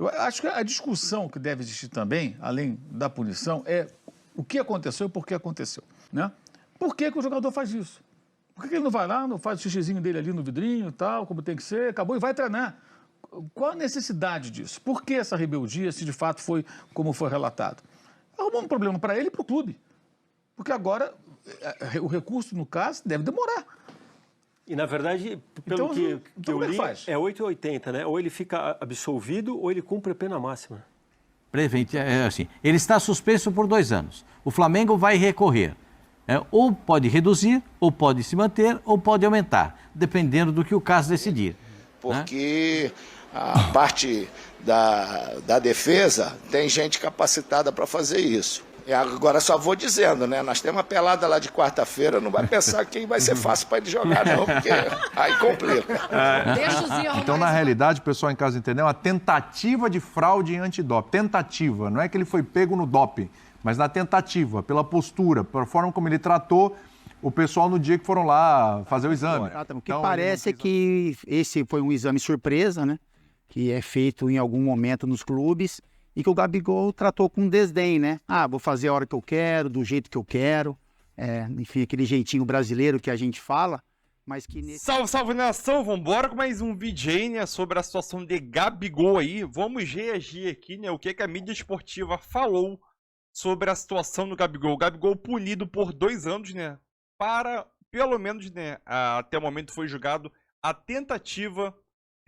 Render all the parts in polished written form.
Eu acho que a discussão que deve existir também, além da punição, é o que aconteceu e por que aconteceu, né? Por que que o jogador faz isso? Por que ele não vai lá, não faz o xixizinho dele ali no vidrinho e tal, como tem que ser, acabou e vai treinar? Qual a necessidade disso? Por que essa rebeldia, se de fato foi como foi relatado? Arrumou um problema para ele e para o clube. Porque agora o recurso, no caso, deve demorar. E, na verdade, pelo Então, que eu li, faz? é 880, né? Ou ele fica absolvido ou ele cumpre a pena máxima. Prevente, assim, ele está suspenso por 2 anos. O Flamengo vai recorrer. Ou pode reduzir, ou pode se manter, ou pode aumentar, dependendo do que o caso decidir. Porque a parte da defesa tem gente capacitada para fazer isso. E agora só vou dizendo, né? Nós temos uma pelada lá de quarta-feira, não vai pensar que vai ser fácil para ele jogar, não, porque aí complica. Então, na realidade, o pessoal em casa entendeu, uma tentativa de fraude em antidoping. Tentativa, não é que ele foi pego no doping, mas na tentativa, pela postura, pela forma como ele tratou o pessoal no dia que foram lá fazer o exame. O que parece é que esse foi um exame surpresa, né? Que é feito em algum momento nos clubes e que o Gabigol tratou com desdém, né? Ah, vou fazer a hora que eu quero, do jeito que eu quero. Enfim, aquele jeitinho brasileiro que a gente fala, mas que... Salve, salve, nação! Vambora com mais um vídeo aí, né? Sobre a situação de Gabigol aí. Vamos reagir aqui, né? O que a mídia esportiva falou sobre a situação do Gabigol. Gabigol punido por 2 anos, né? Para, pelo menos, né? Até o momento foi julgado a tentativa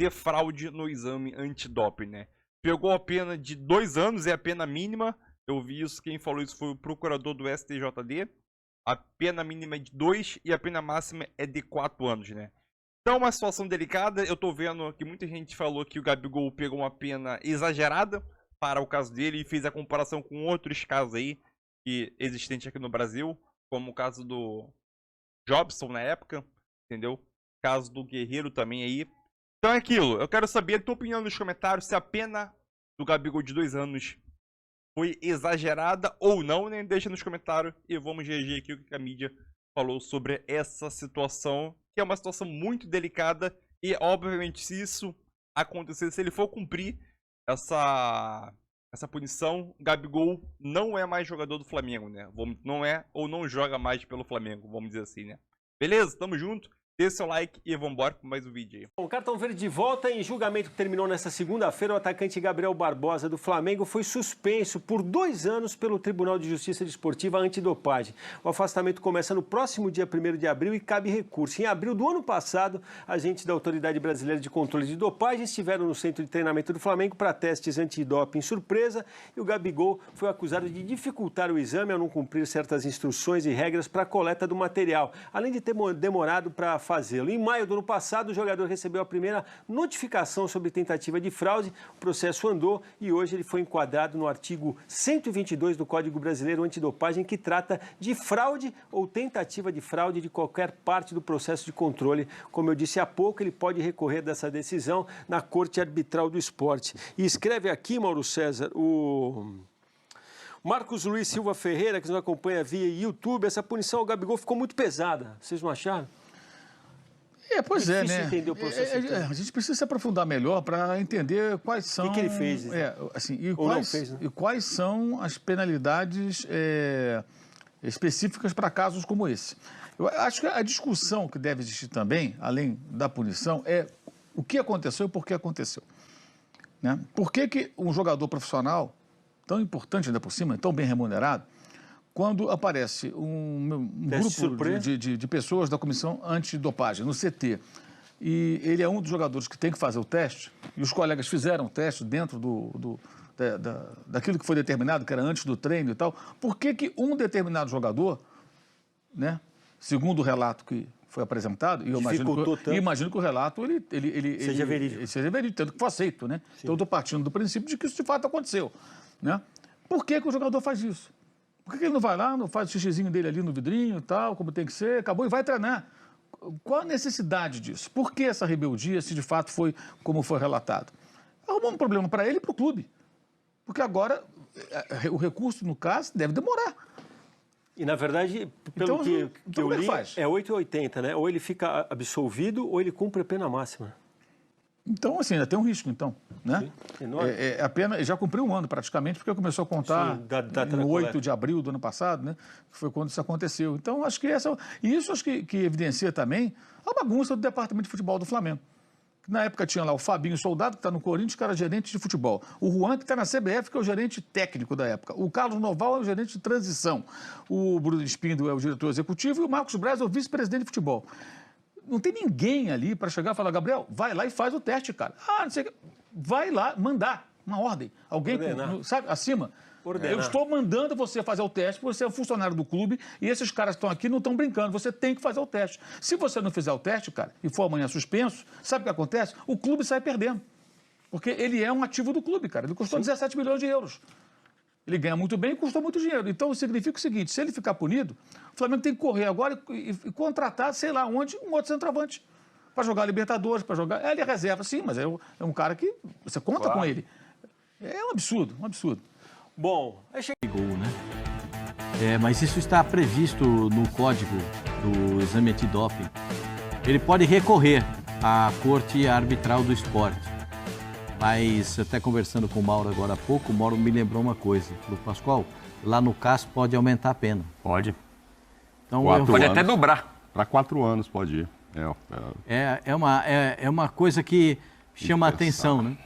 de fraude no exame antidoping, né? Pegou a pena de 2 anos, é a pena mínima. Eu vi isso, quem falou isso foi o procurador do STJD. A pena mínima é de 2 e a pena máxima é de 4 anos, né? Então, uma situação delicada. Eu tô vendo que muita gente falou que o Gabigol pegou uma pena exagerada para o caso dele e fez a comparação com outros casos aí existentes aqui no Brasil, como o caso do Jobson na época, entendeu? Caso do Guerreiro também aí. Então é aquilo, eu quero saber a tua opinião nos comentários se a pena do Gabigol de 2 anos foi exagerada ou não, né? Deixa nos comentários e vamos reagir aqui o que a mídia falou sobre essa situação, que é uma situação muito delicada e, obviamente, se isso acontecer, se ele for cumprir essa punição, Gabigol não é mais jogador do Flamengo, né? Não é ou não joga mais pelo Flamengo, vamos dizer assim, né? Beleza? Tamo junto. Deixe seu like e vambora com mais um vídeo aí. O Cartão Verde de volta. Em julgamento que terminou nesta segunda-feira, o atacante Gabriel Barbosa do Flamengo foi suspenso por 2 anos pelo Tribunal de Justiça Desportiva Antidopagem. O afastamento começa no próximo dia 1º de abril e cabe recurso. Em abril do ano passado, agentes da Autoridade Brasileira de Controle de Dopagem estiveram no centro de treinamento do Flamengo para testes antidoping surpresa e o Gabigol foi acusado de dificultar o exame ao não cumprir certas instruções e regras para a coleta do material, além de ter demorado para fazê-lo. Em maio do ano passado, o jogador recebeu a primeira notificação sobre tentativa de fraude, o processo andou e hoje ele foi enquadrado no artigo 122 do Código Brasileiro Antidopagem, que trata de fraude ou tentativa de fraude de qualquer parte do processo de controle. Como eu disse há pouco, ele pode recorrer dessa decisão na Corte Arbitral do Esporte. E escreve aqui, Mauro César, o Marcos Luiz Silva Ferreira, que nos acompanha via YouTube, essa punição ao Gabigol ficou muito pesada. Vocês não acharam? Pois é, né? Entender o processo a gente precisa se aprofundar melhor para entender quais são... O que ele fez? E quais são as penalidades específicas para casos como esse. Eu acho que a discussão que deve existir também, além da punição, é o que aconteceu e por que aconteceu. Né? Por que um jogador profissional, tão importante ainda por cima, tão bem remunerado, quando aparece um grupo de pessoas da Comissão Antidopagem, no CT, e ele é um dos jogadores que tem que fazer o teste, e os colegas fizeram o teste dentro daquilo que foi determinado, que era antes do treino e tal, por que um determinado jogador, né, segundo o relato que foi apresentado, e eu imagino que o relato seja verídico, tanto que foi aceito, né? Sim. Então eu estou partindo do princípio de que isso de fato aconteceu, né? Por que o jogador faz isso? Por que ele não vai lá, não faz o xixizinho dele ali no vidrinho e tal, como tem que ser, acabou e vai treinar? Qual a necessidade disso? Por que essa rebeldia, se de fato foi como foi relatado? Arrumou um problema para ele e para o clube. Porque agora o recurso, no caso, deve demorar. E, na verdade, pelo que eu li, é 880, né? Ou ele fica absolvido ou ele cumpre a pena máxima. Então, assim, ainda tem um risco, então, né? Sim, enorme. A pena já cumpriu um ano praticamente, porque começou a contar no 8 de abril do ano passado, né? Que foi quando isso aconteceu. Então, acho que isso acho que evidencia também a bagunça do departamento de futebol do Flamengo. Na época tinha lá o Fabinho Soldado, que está no Corinthians, que era gerente de futebol. O Juan, que está na CBF, que é o gerente técnico da época. O Carlos Noval é o gerente de transição. O Bruno Espindo é o diretor executivo e o Marcos Braz é o vice-presidente de futebol. Não tem ninguém ali para chegar e falar, Gabriel, vai lá e faz o teste, cara. Não sei o que. Vai lá mandar uma ordem. Alguém, sabe, acima. Eu estou mandando você fazer o teste, porque você é um funcionário do clube e esses caras que estão aqui não estão brincando. Você tem que fazer o teste. Se você não fizer o teste, cara, e for amanhã suspenso, sabe o que acontece? O clube sai perdendo. Porque ele é um ativo do clube, cara. Ele custou 17 milhões de euros. Ele ganha muito bem e custou muito dinheiro. Então, significa o seguinte, se ele ficar punido, o Flamengo tem que correr agora e contratar, sei lá onde, um outro centroavante. Para jogar Libertadores, para jogar... Ele é reserva, sim, mas é um cara que você conta com ele. É um absurdo, um absurdo. Bom, Gol, né? Mas isso está previsto no código do exame antidoping. Ele pode recorrer à Corte Arbitral do Esporte. Mas, até conversando com o Mauro agora há pouco, o Mauro me lembrou uma coisa. Falou, Pascoal, lá no CAS pode aumentar a pena. Pode. Então, pode até dobrar. Para 4 anos pode ir. É uma coisa que chama a atenção, né?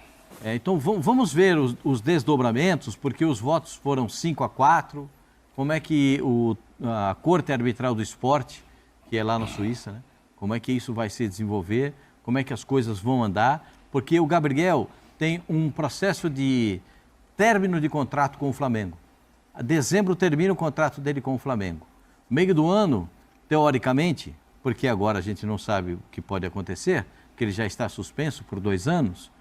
Então, vamos ver os desdobramentos, porque os votos foram 5-4. Como é que a Corte Arbitral do Esporte, que é lá na Suíça, né? Como é que isso vai se desenvolver? Como é que as coisas vão andar? Porque o Gabriel tem um processo de término de contrato com o Flamengo. A dezembro termina o contrato dele com o Flamengo. Meio do ano, teoricamente, porque agora a gente não sabe o que pode acontecer, que ele já está suspenso por 2 anos,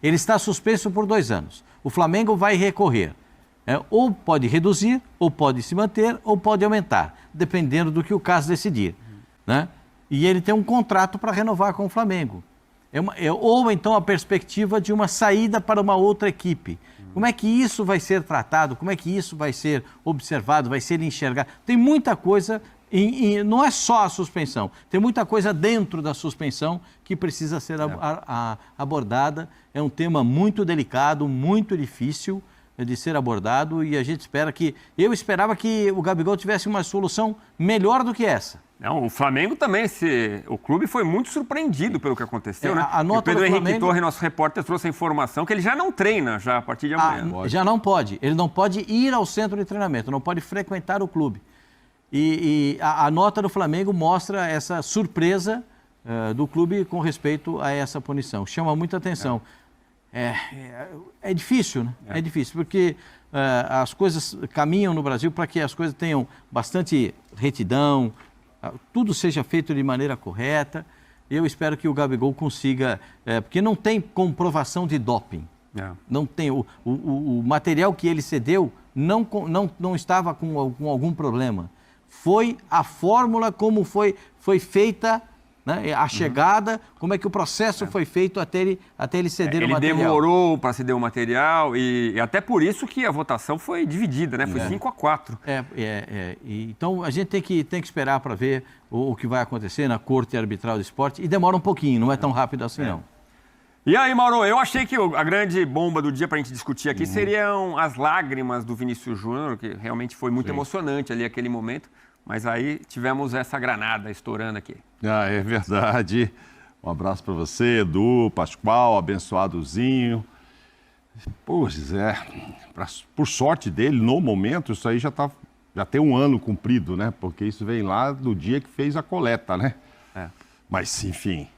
ele está suspenso por 2 anos. O Flamengo vai recorrer. Ou pode reduzir, ou pode se manter, ou pode aumentar, dependendo do que o caso decidir. Né? E ele tem um contrato para renovar com o Flamengo. Ou então a perspectiva de uma saída para uma outra equipe. Como é que isso vai ser tratado? Como é que isso vai ser observado? Vai ser enxergado? Tem muita coisa... não é só a suspensão, tem muita coisa dentro da suspensão que precisa ser abordada. É um tema muito delicado, muito difícil de ser abordado e a gente eu esperava que o Gabigol tivesse uma solução melhor do que essa. Não, o Flamengo também, o clube foi muito surpreendido pelo que aconteceu, né? O Pedro Henrique Torre, nosso repórter, trouxe a informação que ele já não treina já a partir de amanhã. Já não pode, ele não pode ir ao centro de treinamento, não pode frequentar o clube. E a nota do Flamengo mostra essa surpresa do clube com respeito a essa punição. Chama muita atenção. É difícil, né? É difícil, porque as coisas caminham no Brasil para que as coisas tenham bastante retidão, tudo seja feito de maneira correta. Eu espero que o Gabigol consiga, porque não tem comprovação de doping. Não tem, o material que ele cedeu não estava com algum problema. Foi a fórmula como foi feita, né? A chegada, como é que o processo foi feito até ele ceder o material. Ele demorou para ceder o material e até por isso que a votação foi dividida, né? Foi 5-4. Então a gente tem que esperar para ver o que vai acontecer na Corte Arbitral do Esporte e demora um pouquinho, não é tão rápido assim não. E aí, Mauro, eu achei que a grande bomba do dia para a gente discutir aqui seriam as lágrimas do Vinícius Júnior, que realmente foi muito emocionante ali aquele momento. Mas aí tivemos essa granada estourando aqui. É verdade. Um abraço para você, Edu, Pascoal, abençoadozinho. Pois é, por sorte dele, no momento, isso aí já tem 1 ano cumprido, né? Porque isso vem lá do dia que fez a coleta, né? Mas, enfim,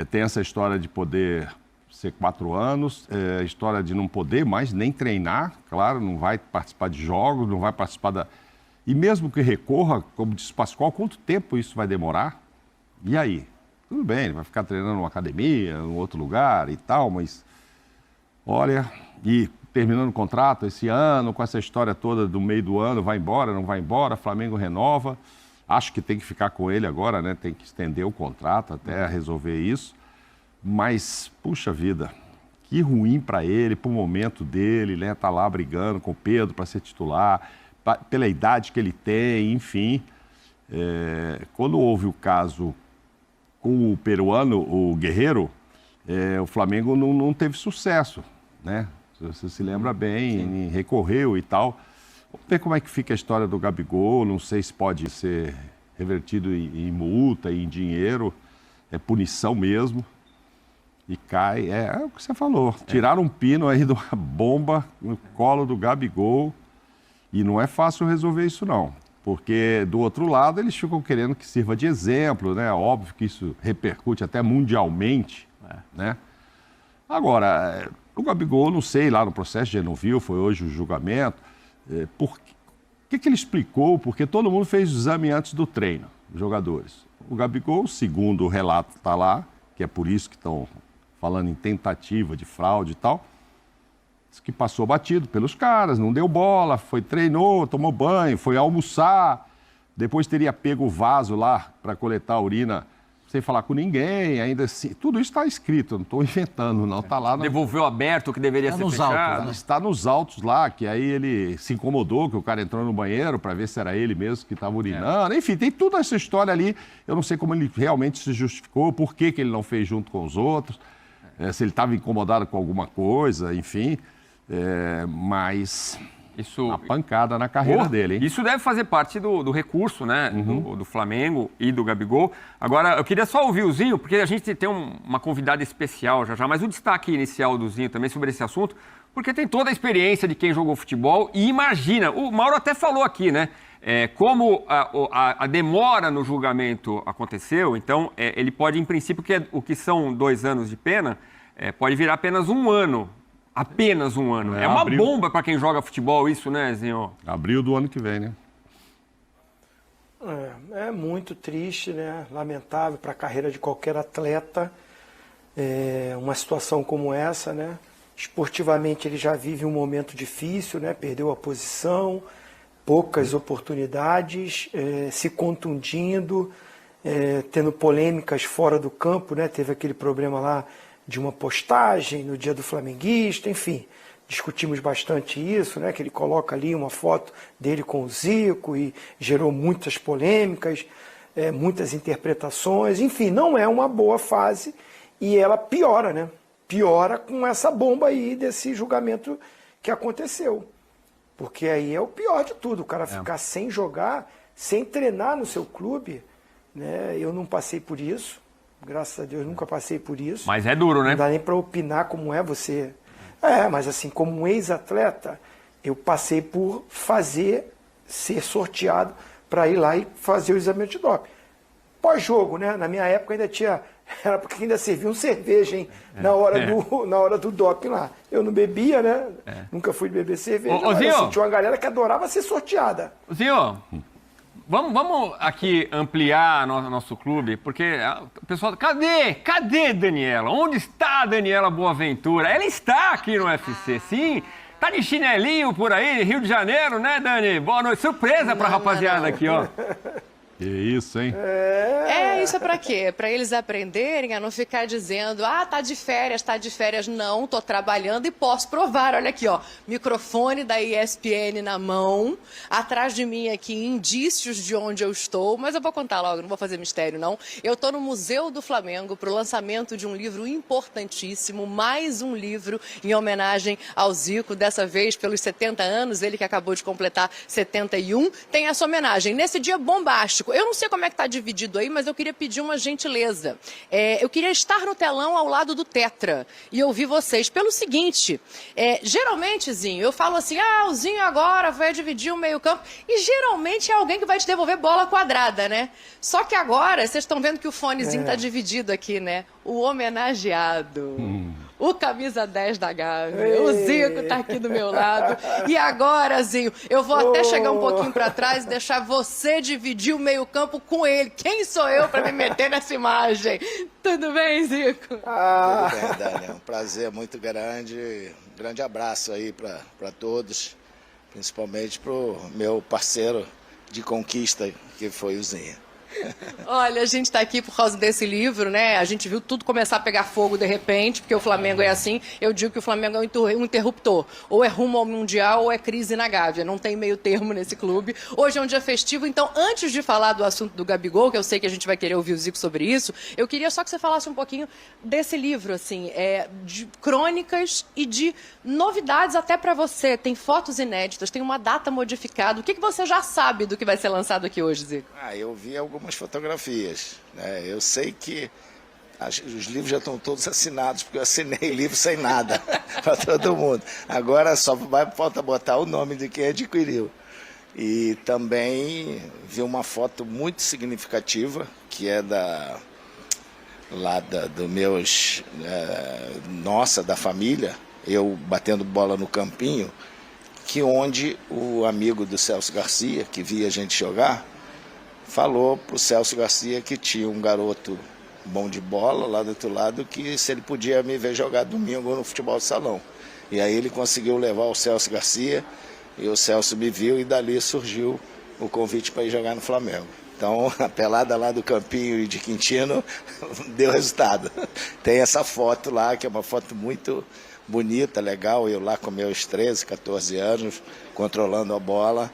tem essa história de poder ser 4 anos, a história de não poder mais nem treinar, claro, não vai participar de jogos, não vai participar da... E mesmo que recorra, como disse o Pascoal, quanto tempo isso vai demorar? E aí? Tudo bem, ele vai ficar treinando numa academia, em outro lugar e tal, mas... Olha, e terminando o contrato esse ano, com essa história toda do meio do ano, vai embora, não vai embora, Flamengo renova. Acho que tem que ficar com ele agora, né? Tem que estender o contrato até resolver isso. Mas, puxa vida, que ruim para ele, para o momento dele, né? Tá lá brigando com o Pedro para ser titular... pela idade que ele tem, enfim. Quando houve o caso com o peruano, o Guerreiro, o Flamengo não teve sucesso, né? Você se lembra bem, recorreu e tal. Vamos ver como é que fica a história do Gabigol, não sei se pode ser revertido em multa, em dinheiro, é punição mesmo. E cai, é o que você falou, tiraram um pino aí de uma bomba no colo do Gabigol e não é fácil resolver isso não, porque do outro lado eles ficam querendo que sirva de exemplo, né? Óbvio que isso repercute até mundialmente, né? Agora, o Gabigol, não sei, lá no processo de não viu, foi hoje o julgamento, o que ele explicou? Porque todo mundo fez o exame antes do treino, os jogadores. O Gabigol, segundo o relato está lá, que é por isso que estão falando em tentativa de fraude e tal, disse que passou batido pelos caras, não deu bola, treinou, tomou banho, foi almoçar, depois teria pego o vaso lá para coletar a urina sem falar com ninguém, ainda assim, tudo isso está escrito, não estou inventando, não, está lá. Devolveu aberto o que deveria ser fechado. Autos, né? Está nos autos lá, que aí ele se incomodou, que o cara entrou no banheiro para ver se era ele mesmo que estava urinando. Enfim, tem toda essa história ali. Eu não sei como ele realmente se justificou, por que ele não fez junto com os outros, se ele estava incomodado com alguma coisa, enfim. Mas uma pancada na carreira dele, hein? Isso deve fazer parte do recurso, né? Do Flamengo e do Gabigol. Agora, eu queria só ouvir o Zinho, porque a gente tem uma convidada especial já, mas o destaque inicial do Zinho também sobre esse assunto, porque tem toda a experiência de quem jogou futebol e imagina, o Mauro até falou aqui, né? Como a demora no julgamento aconteceu, então ele pode, em princípio, o que são 2 anos de pena, pode virar apenas 1 ano. Apenas 1 ano. É uma bomba para quem joga futebol isso, né, Zinho? Abril do ano que vem, né? É muito triste, né? Lamentável para a carreira de qualquer atleta. Uma situação como essa, né? Esportivamente ele já vive um momento difícil, né? Perdeu a posição, poucas oportunidades, se contundindo, tendo polêmicas fora do campo, né? Teve aquele problema lá de uma postagem no dia do flamenguista, enfim, discutimos bastante isso, né? Que ele coloca ali uma foto dele com o Zico e gerou muitas polêmicas, muitas interpretações, enfim, não é uma boa fase e ela piora, né? Piora com essa bomba aí desse julgamento que aconteceu, porque aí é o pior de tudo, o cara ficar sem jogar, sem treinar no seu clube, né? Eu não passei por isso. Graças a Deus, nunca passei por isso. Mas é duro, né? Não dá nem para opinar como é você. Mas assim, como um ex-atleta, eu passei por ser sorteado para ir lá e fazer o exame antidoping. Pós-jogo, né? Na minha época ainda era porque ainda servia cerveja, hein? Na hora do doping lá. Eu não bebia, né? Nunca fui beber cerveja. Mas assim, tinha uma galera que adorava ser sorteada. Zinho, vamos aqui ampliar nosso clube, porque o pessoal... Cadê Daniela? Onde está a Daniela Boaventura? Ela está aqui no UFC, sim. Tá de chinelinho por aí, Rio de Janeiro, né, Dani? Boa noite. Surpresa pra rapaziada aqui, ó. Que isso, hein? Isso é pra quê? Pra eles aprenderem a não ficar dizendo, tá de férias. Não, tô trabalhando e posso provar. Olha aqui, ó, microfone da ESPN na mão, atrás de mim aqui, indícios de onde eu estou, mas eu vou contar logo, não vou fazer mistério, não. Eu tô no Museu do Flamengo pro lançamento de um livro importantíssimo, mais um livro em homenagem ao Zico, dessa vez pelos 70 anos, ele que acabou de completar 71, tem essa homenagem. Nesse dia bombástico, eu não sei como é que tá dividido aí, mas eu queria pedir uma gentileza. Eu queria estar no telão ao lado do Tetra e ouvir vocês. Pelo seguinte, geralmente, Zinho, eu falo assim, o Zinho agora vai dividir o meio-campo e geralmente é alguém que vai te devolver bola quadrada, né? Só que agora, vocês estão vendo que o fonezinho tá dividido aqui, né? O homenageado. O camisa 10 da Gávea, o Zico tá aqui do meu lado. E agora, Zinho, eu vou até chegar um pouquinho para trás e deixar você dividir o meio-campo com ele. Quem sou eu para me meter nessa imagem? Tudo bem, Zico? Tudo bem, Dani. É um prazer muito grande. Um grande abraço aí para todos, principalmente pro meu parceiro de conquista, que foi o Zinho. Olha, a gente está aqui por causa desse livro, né? A gente viu tudo começar a pegar fogo de repente, porque o Flamengo é assim. Eu digo que o Flamengo é um interruptor. Ou é rumo ao Mundial ou é crise na Gávea. Não tem meio termo nesse clube. Hoje é um dia festivo, então antes de falar do assunto do Gabigol, que eu sei que a gente vai querer ouvir o Zico sobre isso, eu queria só que você falasse um pouquinho desse livro, assim, de crônicas e de novidades até para você. Tem fotos inéditas, tem uma data modificada. O que você já sabe do que vai ser lançado aqui hoje, Zico? Eu vi algumas fotografias, né? Eu sei que os livros já estão todos assinados, porque eu assinei livro sem nada para todo mundo. Agora só falta botar o nome de quem adquiriu. E também vi uma foto muito significativa, que é da família, eu batendo bola no campinho, que onde o amigo do Celso Garcia, que via a gente jogar, falou para o Celso Garcia que tinha um garoto bom de bola lá do outro lado, que se ele podia me ver jogar domingo no futebol de salão. E aí ele conseguiu levar o Celso Garcia, e o Celso me viu, e dali surgiu o convite para ir jogar no Flamengo. Então, a pelada lá do Campinho e de Quintino deu resultado. Tem essa foto lá, que é uma foto muito bonita, legal, eu lá com meus 13, 14 anos, controlando a bola.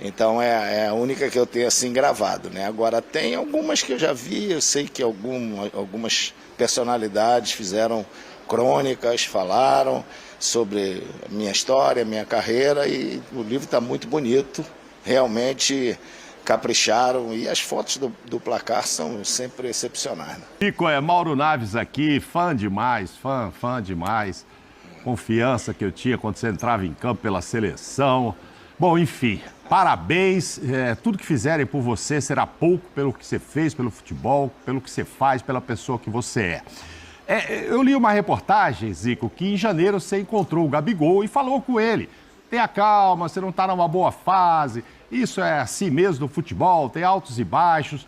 Então, é a única que eu tenho assim gravado, né? Agora, tem algumas que eu já vi, eu sei que algumas personalidades fizeram crônicas, falaram sobre a minha história, a minha carreira, e o livro está muito bonito, realmente capricharam, e as fotos do placar são sempre excepcionais. Né? Zico, Mauro Naves aqui, fã demais, fã demais. Confiança que eu tinha quando você entrava em campo pela seleção. Bom, enfim, parabéns. Tudo que fizerem por você será pouco pelo que você fez, pelo futebol, pelo que você faz, pela pessoa que você é. Eu li uma reportagem, Zico, que em janeiro você encontrou o Gabigol e falou com ele. Tenha calma, você não está numa boa fase. Isso é assim mesmo no futebol, tem altos e baixos.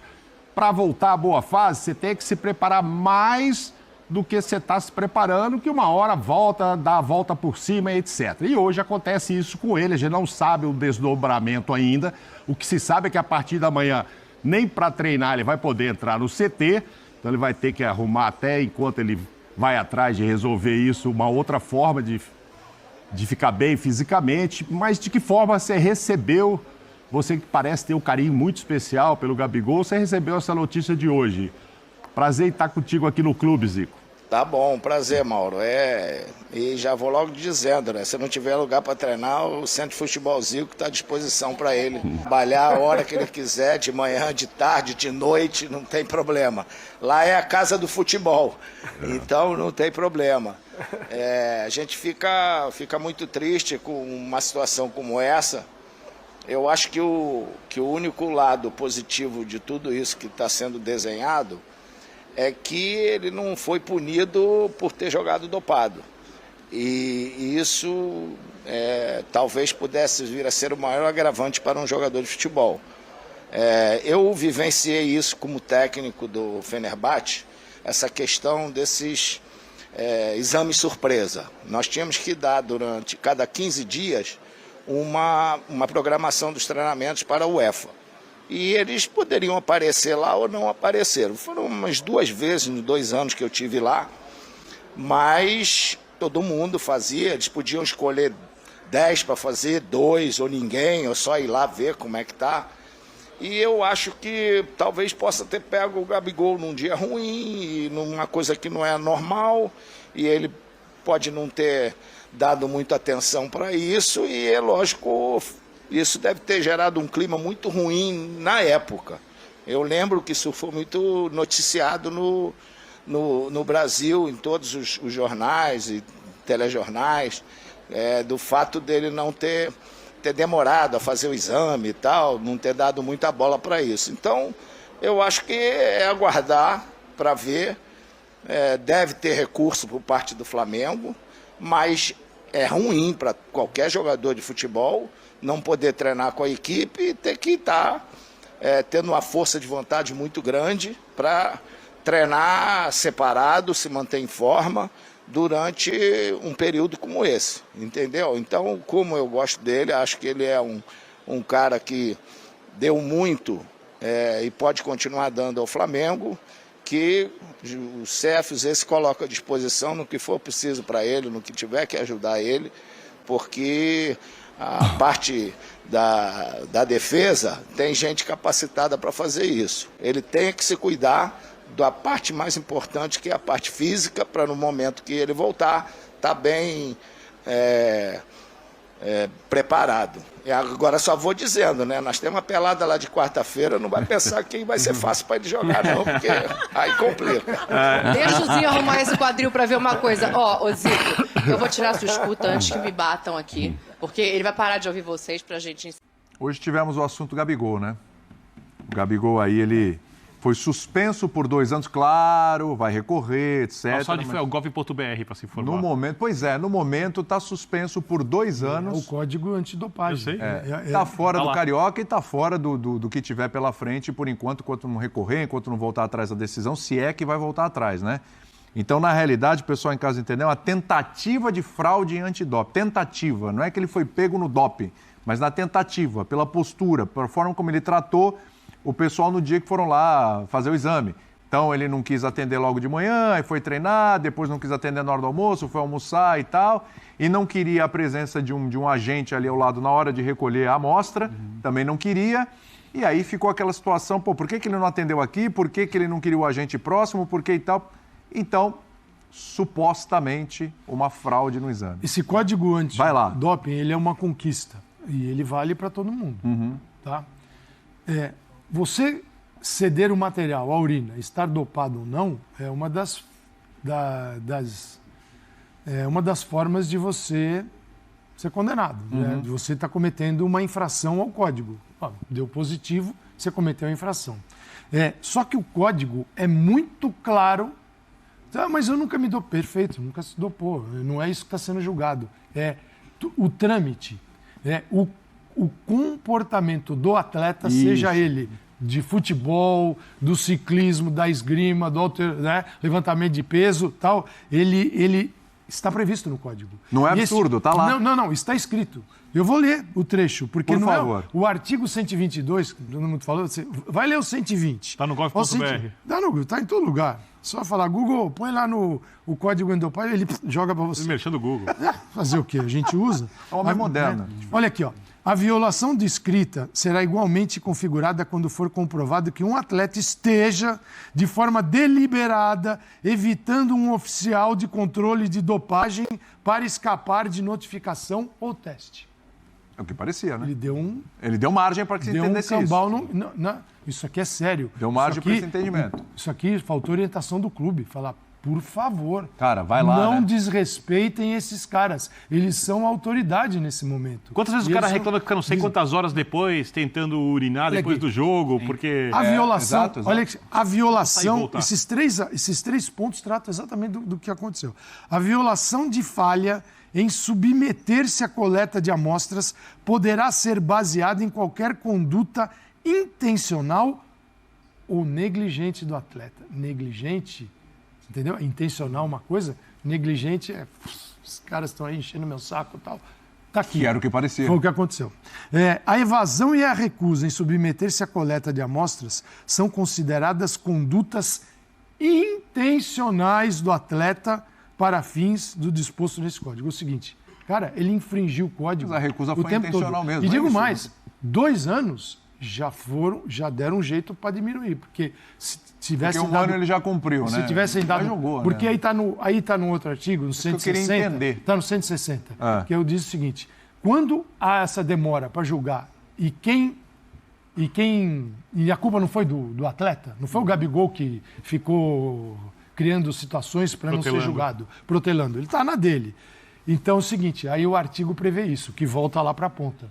Para voltar à boa fase, você tem que se preparar mais do que você está se preparando, que uma hora volta, dá a volta por cima, etc. E hoje acontece isso com ele, a gente não sabe o desdobramento ainda. O que se sabe é que a partir da manhã, nem para treinar ele vai poder entrar no CT, então ele vai ter que arrumar até, enquanto ele vai atrás de resolver isso, uma outra forma de ficar bem fisicamente. Mas de que forma você recebeu, você que parece ter um carinho muito especial pelo Gabigol, você recebeu essa notícia de hoje? Prazer em estar contigo aqui no clube, Zico. Tá bom, prazer, Mauro. E já vou logo dizendo, né? Se não tiver lugar para treinar, o Centro de Futebol Zico está à disposição para ele. Trabalhar a hora que ele quiser, de manhã, de tarde, de noite, não tem problema. Lá é a casa do futebol, então não tem problema. A gente fica muito triste com uma situação como essa. Eu acho que o único lado positivo de tudo isso que está sendo desenhado é que ele não foi punido por ter jogado dopado. E isso talvez pudesse vir a ser o maior agravante para um jogador de futebol. Eu vivenciei isso como técnico do Fenerbahçe, essa questão desses exames surpresa. Nós tínhamos que dar durante cada 15 dias uma programação dos treinamentos para a UEFA. E eles poderiam aparecer lá ou não apareceram. Foram umas 2 vezes nos 2 anos que eu tive lá, mas todo mundo fazia, eles podiam escolher 10 para fazer, 2 ou ninguém, ou só ir lá ver como é que tá. E eu acho que talvez possa ter pego o Gabigol num dia ruim, numa coisa que não é normal, e ele pode não ter dado muita atenção para isso, e é lógico, isso deve ter gerado um clima muito ruim na época. Eu lembro que isso foi muito noticiado no Brasil, em todos os jornais e telejornais, do fato dele não ter demorado a fazer o exame e tal, não ter dado muita bola para isso. Então, eu acho que é aguardar para ver. Deve ter recurso por parte do Flamengo, mas é ruim para qualquer jogador de futebol não poder treinar com a equipe e ter que estar tendo uma força de vontade muito grande para treinar separado, se manter em forma durante um período como esse, entendeu? Então, como eu gosto dele, acho que ele é um cara que deu muito e pode continuar dando ao Flamengo, que os CEFs esse coloca à disposição no que for preciso para ele, no que tiver que ajudar ele, porque a parte da defesa tem gente capacitada para fazer isso. Ele tem que se cuidar da parte mais importante, que é a parte física, para no momento que ele voltar, estar bem preparado. Agora só vou dizendo, né? Nós temos uma pelada lá de quarta-feira, não vai pensar que vai ser fácil para ele jogar, não, porque aí complica. Deixa o Zinho arrumar esse quadril para ver uma coisa. Ó, Zico, eu vou tirar a sua escuta antes que me batam aqui, porque ele vai parar de ouvir vocês pra gente... Hoje tivemos o assunto Gabigol, né? O Gabigol aí, ele foi suspenso por 2 anos, claro, vai recorrer, etc. Só foi ao gov.br para se informar. No momento, no momento está suspenso por 2 anos. O código antidopagem. Eu sei. Está fora do Carioca e está fora do que tiver pela frente, por enquanto não recorrer, enquanto não voltar atrás da decisão, se é que vai voltar atrás, né? Então, na realidade, o pessoal em casa entendeu, é uma tentativa de fraude antidoping. Tentativa, não é que ele foi pego no doping, mas na tentativa, pela postura, pela forma como ele tratou o pessoal no dia que foram lá fazer o exame. Então, ele não quis atender logo de manhã, aí foi treinar, depois não quis atender na hora do almoço, foi almoçar e tal, e não queria a presença de um agente ali ao lado na hora de recolher a amostra, também não queria, e aí ficou aquela situação, por que ele não atendeu aqui, por que ele não queria o agente próximo, por que e tal. Então, supostamente, uma fraude no exame. Esse código antidoping, ele é uma conquista, e ele vale para todo mundo, tá? Você ceder o material, a urina, estar dopado ou não, é uma das formas de você ser condenado, né? De você estar cometendo uma infração ao código. Deu positivo, você cometeu a infração. Só que o código é muito claro. Mas eu nunca me dopei. Perfeito, nunca se dopou. Não é isso que está sendo julgado. O trâmite, o comportamento do atleta, seja ele de futebol, do ciclismo, da esgrima, do levantamento de peso, tal, ele está previsto no código. Não é absurdo, está lá. Não, está escrito. Eu vou ler o trecho, porque não é o artigo 122, que todo mundo falou, você vai ler o 120. Está no gov.br. Está em todo lugar. Só falar, Google, põe lá no o código endopagem, ele joga para você. Mexendo o Google. Fazer o quê? A gente usa. É uma mais moderna. Olha aqui, ó. A violação descrita será igualmente configurada quando for comprovado que um atleta esteja, de forma deliberada, evitando um oficial de controle de dopagem para escapar de notificação ou teste. É o que parecia, né? Ele deu margem para que se entendesse isso. Isso aqui é sério. Deu margem para esse entendimento. Isso aqui faltou orientação do clube. Falar, por favor, cara, vai lá, não desrespeitem esses caras. Eles são autoridade nesse momento. Quantas vezes o cara reclama que fica não sei quantas horas depois tentando urinar depois do jogo, porque... A violação, exato. Olha aqui, a violação, esses três pontos tratam exatamente do que aconteceu. A violação de falha em submeter-se à coleta de amostras poderá ser baseada em qualquer conduta intencional ou negligente do atleta. Negligente, entendeu? Intencional uma coisa, negligente os caras estão aí enchendo meu saco e tal. Tá aqui. Que era o que parecia. Foi o que aconteceu. A evasão e a recusa em submeter-se à coleta de amostras são consideradas condutas intencionais do atleta para fins do disposto nesse código. É o seguinte, cara, ele infringiu o código. Mas a recusa foi intencional mesmo. E digo mais, 2 anos já deram um jeito para diminuir, porque se tivesse porque ano ele já cumpriu, né? Se tivessem dado, jogou, porque né? aí tá no outro artigo, no 160. Eu queria entender. Está no 160, que eu disse o seguinte: quando há essa demora para julgar e a culpa não foi do atleta, não foi o Gabigol que ficou criando situações para não ser julgado, protelando. Ele está na dele. Então é o seguinte, aí o artigo prevê isso, que volta lá para a ponta.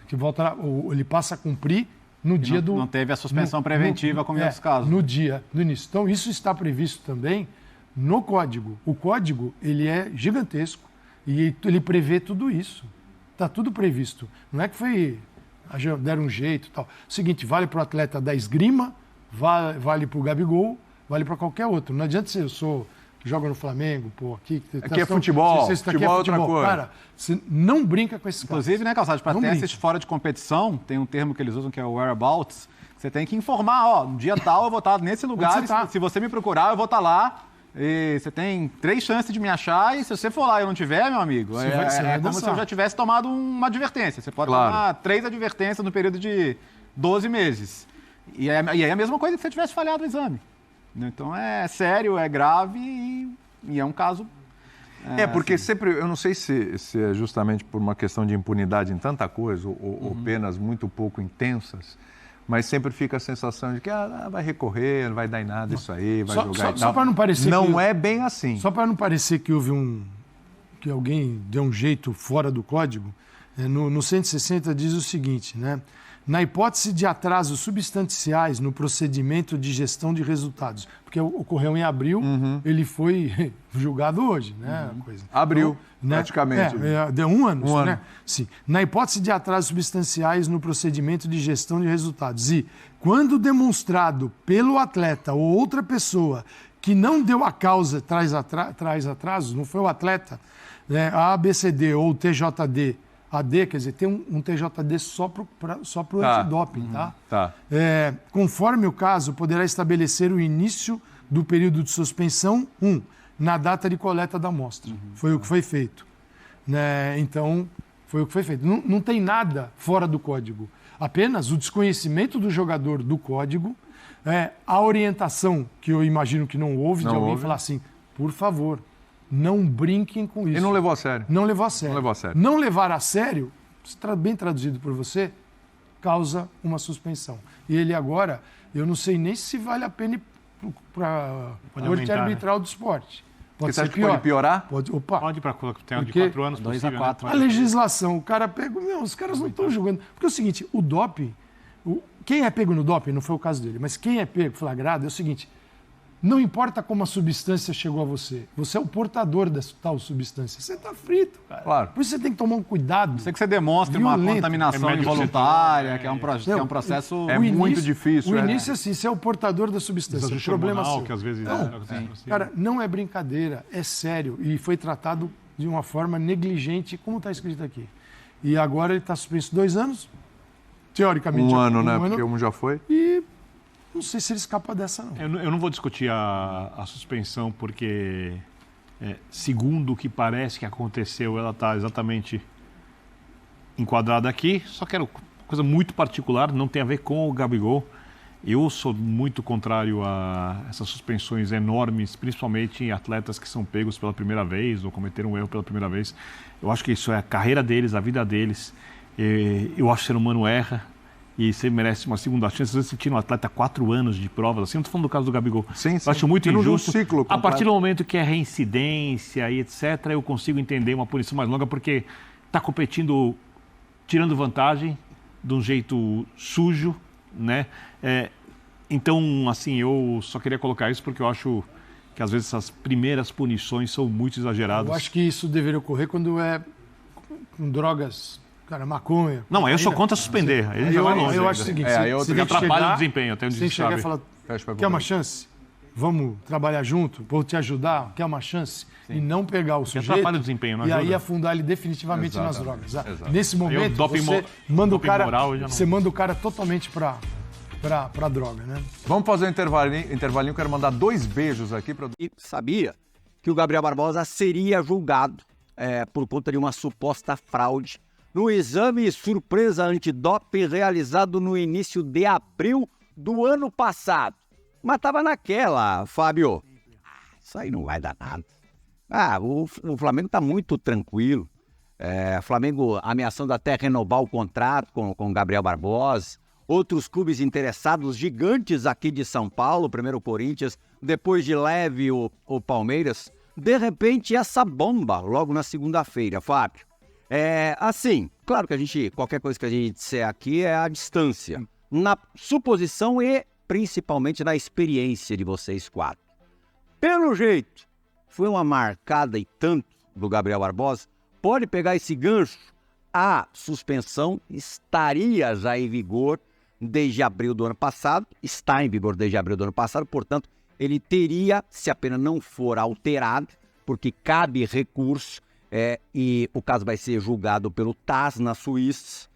Que volta lá, ele passa a cumprir no dia do... Não teve a suspensão preventiva como em outros casos. No dia do início. Então isso está previsto também no código. O código, ele é gigantesco e ele prevê tudo isso. Está tudo previsto. Não é que deram um jeito e tal. O seguinte, vale para o atleta da esgrima, vale para o Gabigol, vale para qualquer outro. Não adianta ser eu sou joga no Flamengo, pô, aqui é futebol, futebol é outra coisa. Cara, você não brinca com esses caras. Inclusive, né, Calçados, para testes fora de competição, tem um termo que eles usam que é o whereabouts. Você tem que informar, ó, no dia tal eu vou estar nesse lugar, se você me procurar, eu vou estar lá. E você tem 3 chances de me achar, e se você for lá e eu não tiver, meu amigo, é como se eu já tivesse tomado uma advertência. Você pode tomar 3 advertências no período de 12 meses. E é a mesma coisa que você tivesse falhado o exame. Então é sério, é grave e é um caso... porque assim, sempre, eu não sei se é justamente por uma questão de impunidade em tanta coisa, ou penas muito pouco intensas, mas sempre fica a sensação de que vai recorrer, não vai dar em nada isso aí, vai jogar e tal. Só para não parecer não é bem assim. Só para não parecer que houve que alguém deu um jeito fora do código, no 160 diz o seguinte, né? Na hipótese de atrasos substanciais no procedimento de gestão de resultados, porque ocorreu em abril, ele foi julgado hoje, né? Abril, então, praticamente. Deu um ano, né? Sim. Na hipótese de atrasos substanciais no procedimento de gestão de resultados e, quando demonstrado pelo atleta ou outra pessoa que não deu a causa traz atrasos, não foi o atleta, né? A ABCD ou o TJD, AD, quer dizer, tem um TJD só para o antidoping, tá? Conforme o caso, poderá estabelecer o início do período de suspensão, na data de coleta da amostra. Foi o que foi feito. Né? Então, foi o que foi feito. Não tem nada fora do código. Apenas o desconhecimento do jogador do código, a orientação, que eu imagino que não houve, de alguém falar assim, por favor, não brinquem com isso. Ele não levou a sério. Não levou a sério. Não levar a sério, bem traduzido por você, causa uma suspensão. E ele agora, eu não sei nem se vale a pena ir para a Corte Arbitral do Esporte. Pode ser pior. Pode piorar? Pode ir para tem de 4 anos. 2 a 4. A legislação, o cara pega... os caras não estão julgando. Porque é o seguinte, o doping... Quem é pego no doping, não foi o caso dele, mas quem é pego flagrado é o seguinte... Não importa como a substância chegou a você. Você é o portador dessa tal substância. Você está frito, cara. Claro. Por isso você tem que tomar um cuidado. Sei que você demonstre uma contaminação involuntária, que é um processo muito difícil. O início é assim, você é o portador da substância. O problema é seu. Que às vezes cara, não é brincadeira, é sério. E foi tratado de uma forma negligente, como está escrito aqui. E agora ele está suspenso 2 anos, teoricamente. Um ano, né? Porque um já foi. E... não sei se ele escapa dessa, não. Eu não vou discutir a suspensão, porque, segundo o que parece que aconteceu, ela está exatamente enquadrada aqui. Só que era uma coisa muito particular, não tem a ver com o Gabigol. Eu sou muito contrário a essas suspensões enormes, principalmente em atletas que são pegos pela primeira vez ou cometeram um erro pela primeira vez. Eu acho que isso é a carreira deles, a vida deles. Eu acho que o ser humano erra. E você merece uma segunda chance. Às vezes você tira um atleta 4 anos de provas, assim, não estou falando do caso do Gabigol. Sim. Eu acho muito injusto. Ciclo a partir do momento que é reincidência e etc., eu consigo entender uma punição mais longa, porque está competindo, tirando vantagem, de um jeito sujo, né? Então, assim, eu só queria colocar isso porque eu acho que às vezes essas primeiras punições são muito exageradas. Eu acho que isso deveria ocorrer quando é com drogas... Cara, maconha. Não, eu sou contra suspender. Eu acho o seguinte, você atrapalha o desempenho. Você chegar e falar, quer uma chance? Vamos trabalhar junto? Vou te ajudar? Quer uma chance? Sim. E não pegar o sujeito atrapalha o desempenho, não ajuda. E aí afundar ele definitivamente nas drogas. Nesse momento, você manda o cara totalmente para droga, né? Vamos fazer um intervalinho. Quero mandar 2 beijos aqui para... E sabia que o Gabriel Barbosa seria julgado por conta de uma suposta fraude no exame surpresa antidoping realizado no início de abril do ano passado. Mas estava naquela, Fábio. Isso aí não vai dar nada. O Flamengo está muito tranquilo. O Flamengo ameaçando até renovar o contrato com o Gabriel Barbosa. Outros clubes interessados, gigantes aqui de São Paulo, primeiro o Corinthians, depois de leve o Palmeiras. De repente, essa bomba logo na segunda-feira, Fábio. Assim, claro que qualquer coisa que a gente disser aqui é à distância, na suposição e principalmente na experiência de vocês 4. Pelo jeito, foi uma marcada e tanto do Gabriel Barbosa, pode pegar esse gancho, a suspensão estaria já em vigor desde abril do ano passado, está em vigor desde abril do ano passado, portanto, ele teria, se a pena não for alterada, porque cabe recurso, e o caso vai ser julgado pelo TAS na Suíça,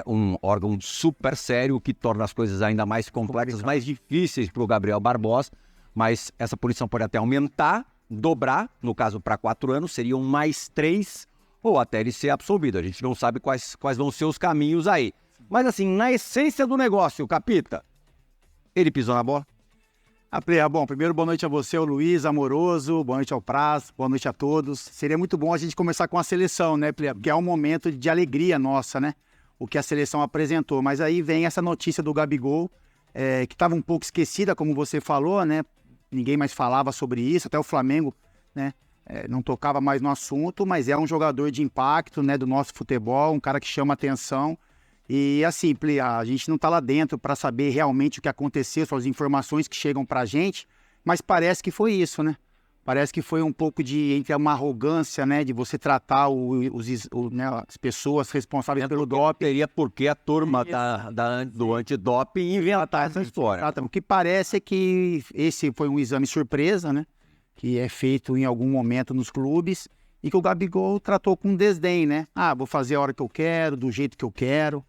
um órgão super sério que torna as coisas ainda mais complexas, mais difíceis para o Gabriel Barbosa, mas essa punição pode até aumentar, dobrar, no caso para 4 anos, seriam mais 3, ou até ele ser absolvido. A gente não sabe quais vão ser os caminhos aí. Mas assim, na essência do negócio, Capita, ele pisou na bola? Bom, primeiro boa noite a você, ao Luiz, Amoroso, boa noite ao Praz, boa noite a todos. Seria muito bom a gente começar com a seleção, né, porque é um momento de alegria nossa, né, o que a seleção apresentou. Mas aí vem essa notícia do Gabigol, que estava um pouco esquecida, como você falou, né, ninguém mais falava sobre isso, até o Flamengo, né, não tocava mais no assunto, mas é um jogador de impacto, né, do nosso futebol, um cara que chama atenção. E assim, a gente não está lá dentro para saber realmente o que aconteceu, são as informações que chegam para a gente, mas parece que foi isso, né? Parece que foi um pouco entre uma arrogância, né? De você tratar as pessoas responsáveis pelo doping. Teria porque a turma do antidoping inventar essa história. O que parece é que esse foi um exame surpresa, né? Que é feito em algum momento nos clubes e que o Gabigol tratou com desdém, né? Vou fazer a hora que eu quero, do jeito que eu quero.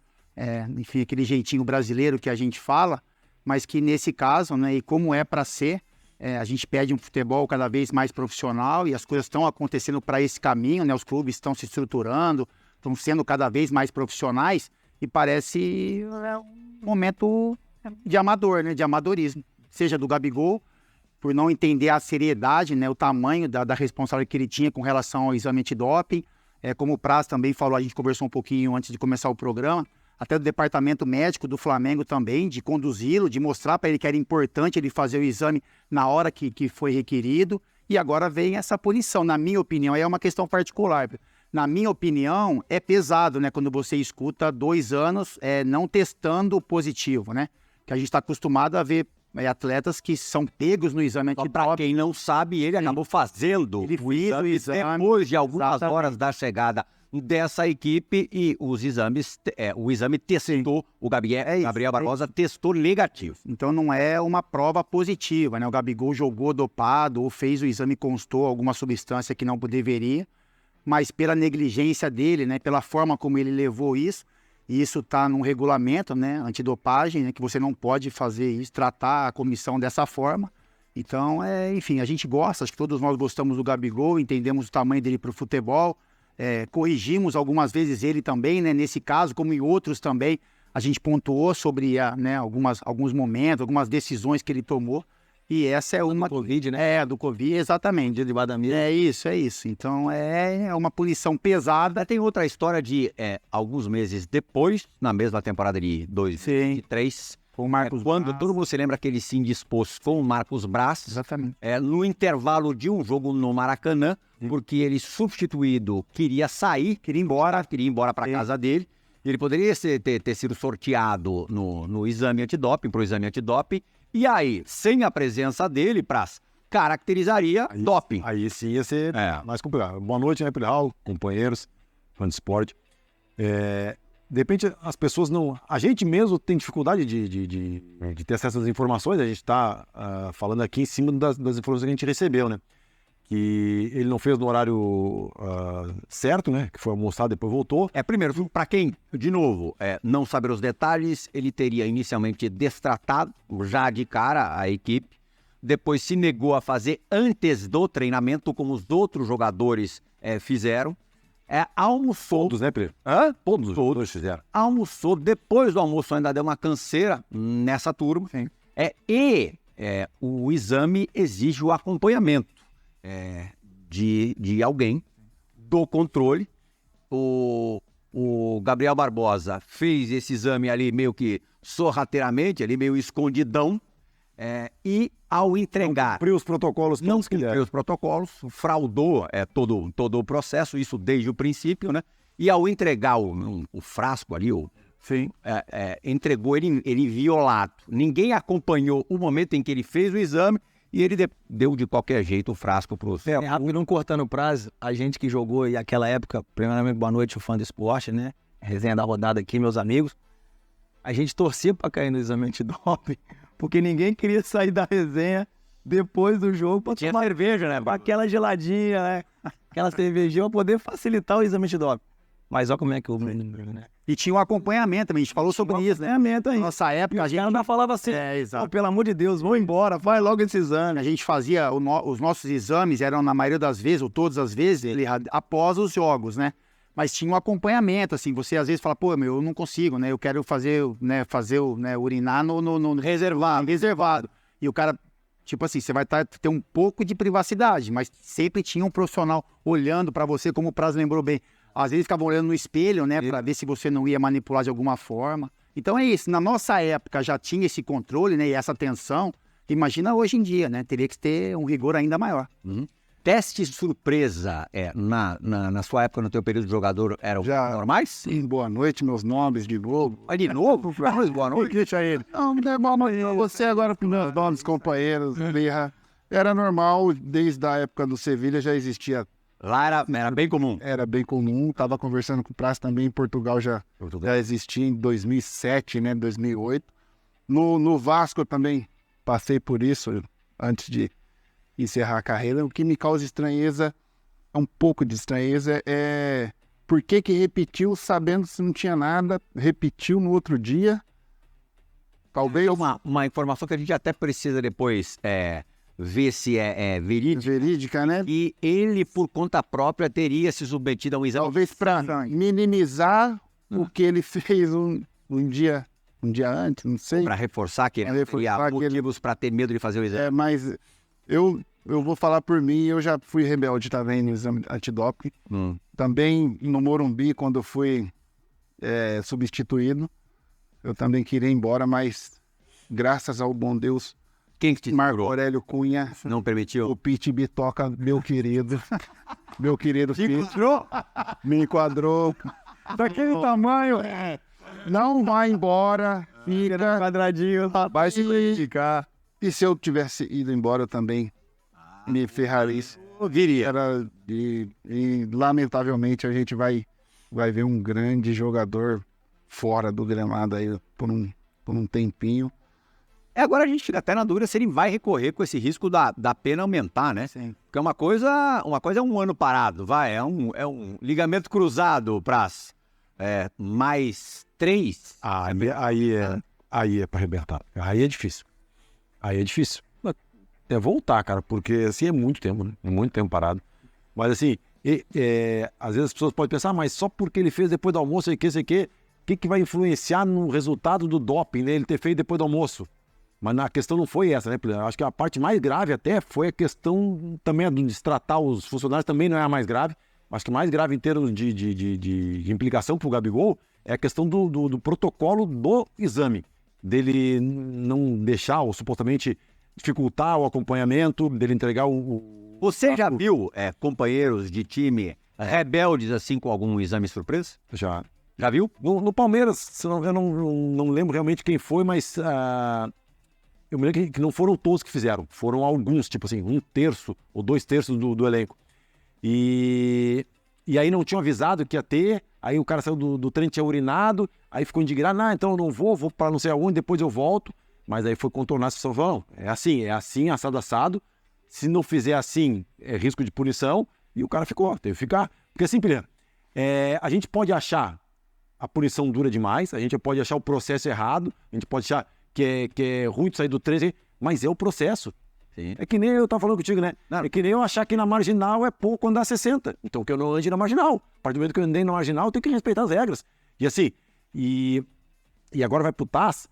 Enfim, aquele jeitinho brasileiro que a gente fala, mas que nesse caso, né, e como é para ser, a gente pede um futebol cada vez mais profissional e as coisas estão acontecendo para esse caminho, né, os clubes estão se estruturando, estão sendo cada vez mais profissionais e parece um momento de amador, né, de amadorismo, seja do Gabigol, por não entender a seriedade, né, o tamanho da responsabilidade que ele tinha com relação ao exame antidoping, como o Praz também falou, a gente conversou um pouquinho antes de começar o programa, até do departamento médico do Flamengo também, de conduzi-lo, de mostrar para ele que era importante ele fazer o exame na hora que foi requerido, e agora vem essa punição. Na minha opinião, é uma questão particular. Na minha opinião, é pesado, né, quando você escuta 2 anos não testando positivo, né? Que a gente está acostumado a ver atletas que são pegos no exame antidoping. Para quem não sabe, ele acabou fazendo o exame depois de algumas horas da chegada dessa equipe e o exame testou, o Gabriel Barbosa testou negativo. Então não é uma prova positiva, né? O Gabigol jogou dopado ou fez o exame, constou alguma substância que não deveria, mas pela negligência dele, né? Pela forma como ele levou isso, e isso está num regulamento, né? Antidopagem, né? Que você não pode fazer isso, tratar a comissão dessa forma. Então, enfim, a gente gosta, acho que todos nós gostamos do Gabigol, entendemos o tamanho dele para o futebol, corrigimos algumas vezes ele também, né? Nesse caso, como em outros também, a gente pontuou sobre alguns momentos, algumas decisões que ele tomou. E essa é uma... Do Covid, né? Do Covid, exatamente. Debaixo da mesa. É isso. Então, é uma punição pesada. Tem outra história de alguns meses depois, na mesma temporada de 2003... Com o Marcos quando Braz. todo mundo se lembra que ele se indispôs com o Marcos Braz. Exatamente. No intervalo de um jogo no Maracanã, porque ele substituído queria sair, queria ir embora para casa dele. Ele poderia ter sido sorteado no exame antidoping, pro exame antidoping, e aí, sem a presença dele, Praz, caracterizaria doping. Aí sim ia ser mais complicado. Boa noite, né, Pirral, companheiros, fã de esporte. De repente, as pessoas não... A gente mesmo tem dificuldade de ter acesso às informações. A gente está falando aqui em cima das informações que a gente recebeu, né? Que ele não fez no horário certo, né? Que foi almoçado, depois voltou. Primeiro, para quem, de novo, não saber os detalhes, ele teria inicialmente destratado já de cara a equipe. Depois se negou a fazer antes do treinamento, como os outros jogadores fizeram. Almoçou. Todos, né, Pedro? Todos fizeram. Almoçou, depois do almoço ainda deu uma canseira nessa turma. Sim. O exame exige o acompanhamento de alguém do controle. O Gabriel Barbosa fez esse exame ali meio que sorrateiramente, ali meio escondidão. E ao entregar... Não cumpriu os protocolos. Não cumpriu os protocolos, fraudou todo o processo, isso desde o princípio, né? E ao entregar o frasco ali, entregou ele violado. Ninguém acompanhou o momento em que ele fez o exame e ele deu de qualquer jeito o frasco para os... Rápido, não cortando o prazo, a gente que jogou e aquela época, primeiramente, boa noite, o fã do esporte, né? Resenha da rodada aqui, meus amigos. A gente torcia para cair no exame antidoping, porque ninguém queria sair da resenha depois do jogo pra tomar cerveja, né? Aquela geladinha, né? Aquela cervejinha pra poder facilitar o exame antidoping. Mas olha como é que o menino, né? E tinha um acompanhamento também, a gente falou sobre isso, né? Acompanhamento aí. Nossa época, a gente ainda falava assim, exato. pelo amor de Deus, vão embora, vai logo esse exame. A gente fazia, os nossos exames eram, na maioria das vezes, ou todas as vezes, após os jogos, né? Mas tinha um acompanhamento, assim, você às vezes fala, pô, eu não consigo, né? Eu quero urinar no reservado. E o cara, tipo assim, você vai ter um pouco de privacidade, mas sempre tinha um profissional olhando pra você, como o Praz lembrou bem. Às vezes ficavam olhando no espelho, né, para ver se você não ia manipular de alguma forma. Então é isso, na nossa época já tinha esse controle, né, e essa atenção. Imagina hoje em dia, né, teria que ter um rigor ainda maior. Teste surpresa, na sua época, no teu período de jogador, eram normais? Sim, boa noite, meus nomes de novo. De novo? Boa noite. Deixa ele. Não, boa noite. Você agora com meus nomes, companheiros, Birra. Era normal, desde a época do Sevilha já existia. Lá era bem comum? Era bem comum. Estava conversando com o Praz também, em Portugal já existia em 2007, né, 2008. No Vasco eu também passei por isso antes de encerrar a carreira. O que me causa estranheza, um pouco de estranheza, é por que repetiu sabendo se não tinha nada, repetiu no outro dia. Talvez... Uma informação que a gente até precisa depois ver se é verídica. Verídica, né? E ele, por conta própria, teria se submetido a um exame. Talvez para minimizar o que ele fez um dia antes, não sei. Para reforçar que ele teria motivos para ter medo de fazer o exame. Mas eu vou falar por mim, eu já fui rebelde também no exame antidoping. Também no Morumbi, quando eu fui substituído, eu também queria ir embora, mas graças ao bom Deus, quem que te Marco Aurélio Cunha não permitiu? O Pete Bitoca, meu querido Pete, me enquadrou daquele tamanho. Não vai embora, fica quadradinho, vai se dedicar. E se eu tivesse ido embora, eu também me ferraria. Eu viria. E lamentavelmente a gente vai ver um grande jogador fora do gramado aí por um tempinho. Agora a gente fica até na dúvida se ele vai recorrer com esse risco da pena aumentar, né? Sim. Porque uma coisa é um ano parado, é um ligamento cruzado, Praz. Mais 3. Aí é pra arrebentar. Aí é difícil. É voltar, cara, porque assim é muito tempo, né? É muito tempo parado. Mas assim, às vezes as pessoas podem pensar, mas só porque ele fez depois do almoço, sei o que vai influenciar no resultado do doping, né? Ele ter feito depois do almoço. Mas a questão não foi essa, né? Acho que a parte mais grave até foi a questão também de tratar os funcionários, também não é a mais grave. Acho que mais grave em termos de implicação para o Gabigol é a questão do protocolo do exame. Dele não deixar ou supostamente dificultar o acompanhamento, dele entregar o... Você já viu companheiros de time rebeldes assim com algum exame surpresa? Já. Já viu? No Palmeiras, eu não lembro realmente quem foi, mas... eu me lembro que não foram todos que fizeram, foram alguns, tipo assim, 1/3 ou 2/3 do elenco. E aí não tinham avisado que ia ter, aí o cara saiu do trem, tinha urinado, aí ficou indignado, então eu não vou para não sei aonde, depois eu volto. Mas aí foi contornar a situação, é assim, assado, se não fizer assim, é risco de punição, e o cara teve que ficar. Porque assim, Pirena, a gente pode achar a punição dura demais, a gente pode achar o processo errado, a gente pode achar que é ruim de sair do trem, mas é o processo. Sim. É que nem eu tava falando contigo, né? É que nem eu achar que na marginal é pouco andar 60. Então que eu não ande na marginal. A partir do momento que eu andei na marginal, eu tenho que respeitar as regras. E assim, e agora vai pro TAS,